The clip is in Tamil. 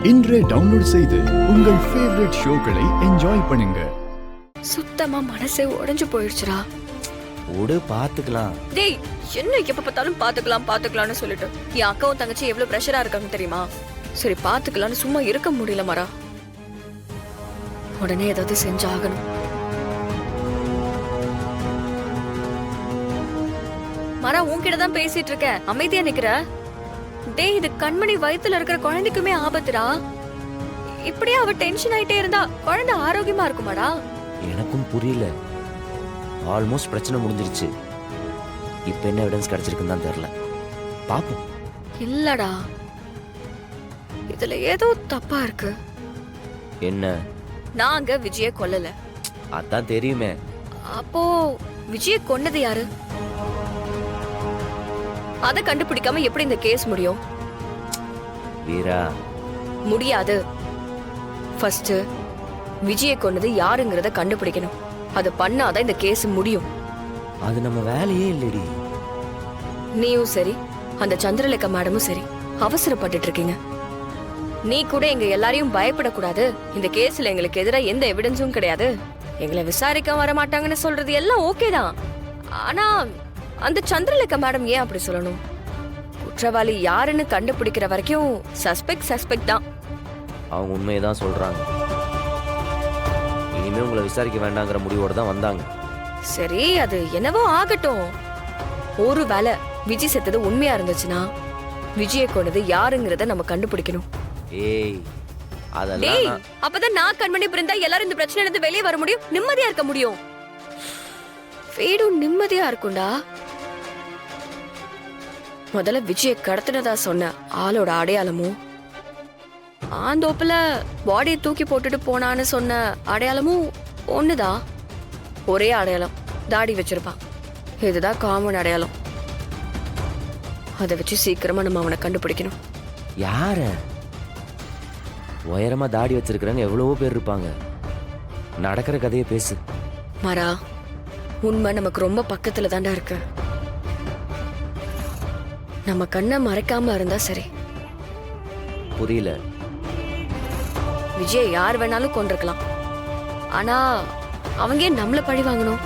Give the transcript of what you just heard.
இன்றே டவுன்லோட் செய்து உங்கள் ஃபேவரட் ஷோக்களை என்ஜாய் பண்ணுங்க. சுத்தமா மனசே உடைஞ்சு போயிடுச்சுடா. ஓடு பாத்துக்கலாம். டேய், என்ன எப்ப பார்த்தாலும் பாத்துக்கலாம்னு சொல்லிட்டு என் அக்காவும் தங்கச்சி எவ்வளவு பிரஷரா இருக்காங்க தெரியுமா? சரி பாத்துக்கலாம்னு சும்மா இருக்க முடியல மரா. உடனே ஏதாவது செஞ்சாகணும். மரா, உன்கிட்ட தான் பேசிட்டு இருக்க, அமைதியா நிக்கிற. டேய், இது கண்மணி வயித்துல இருக்கிற குழந்தைக்குமே ஆபத்துடா. இப்படியே அவ டென்ஷன் ஆயிட்டே இருந்தா குழந்தை ஆரோக்கியமா இருக்குமாடா? எனக்கும் புரியல. ஆல்மோஸ்ட் பிரச்சனை முடிஞ்சிருச்சு. இப்ப என்ன எவிடன்ஸ் கிடைச்சிருக்குன்னு தான் தெரியல. பாப்போம். இல்லடா, இதுல ஏதோ தப்பா இருக்கு. என்ன? நாங்க விஜய கொல்லல. அதான் தெரியுமே. அப்போ விஜய கொன்னது யாரு? அத கண்டுபிடிக்காம எப்படி இந்த கேஸ் முடியும்? வீரா, முடியாது. ஃபர்ஸ்ட் விஜய கொன்னது யாருங்கறத கண்டுபிடிக்கணும். அது பண்ணாதான் இந்த கேஸ் முடியும். அது நம்ம வேலையே இல்லடி. நீயும் சரி, அந்த சந்திரலேகா மேடமும் சரி, அவசரப்பட்டுட்டு இருக்கீங்க. நீ கூட எங்க எல்லாரையும் பயப்படக்கூடாது, இந்த கேஸ்ல எங்களுக்கு எதிராக எந்த எவிடன்ஸும் கிடையாது, எங்களை விசாரிக்க வர மாட்டாங்கன்னு சொல்றது எல்லாம் ஓகே தான். ஆனா அந்த சந்திரலேகா மேடம் ஏன் அப்படி சொல்லணும்? குற்றவாளி யாருன்னு கண்டுபிடிக்கிற வரைக்கும் சஸ்பெக்ட் தான். அவங்க உண்மையதான் சொல்றாங்க. இனிமே உங்களை விசாரிக்க வேண்டாங்கிற முடிவோட தான் வந்தாங்க. சரி, அது என்னவோ ஆகட்டும். ஒருவேளை விஜய் செத்தது உண்மையா இருந்துச்சுன்னா விஜய கொண்டது யாருங்கறத நம்ம கண்டுபிடிக்கணும். ஏய், அதெல்லாம் டேய், அப்பதான் நான் கண்மணி பிறந்தா எல்லாரும் இந்த பிரச்சனையில இருந்து வெளியே வர முடியும், நிம்மதியா இருக்க முடியும். வீடும் நிம்மதியா இருக்கும்டா. முதல்ல விஜய கடத்தினதா சொன்ன ஆளோட அடையாளமும், ஆந்தோப்புல பாடியை தூக்கி போட்டுட்டு போனான்னு சொன்ன அடையாளமும் ஒண்ணுதான். ஒரே அடையாளம், தாடி வச்சிருப்பான். இதுதான் காமன் அடையாளம். அதை வச்சு சீக்கிரமா நம்ம அவனை கண்டுபிடிக்கணும். யார? உயரமா தாடி வச்சிருக்கிறவங்க எவ்வளவோ பேர் இருப்பாங்க. நடக்கிற கதையை பேசு. மரா, உண்மை நமக்கு ரொம்ப பக்கத்துல தாண்டா இருக்கு. நம்ம கண்ணை மறைக்காம இருந்தா சரி. புரியல. விஜய் யார் வேணாலும் கொண்டிருக்கலாம், ஆனா அவங்க ஏன் நம்மள பழி வாங்கணும்?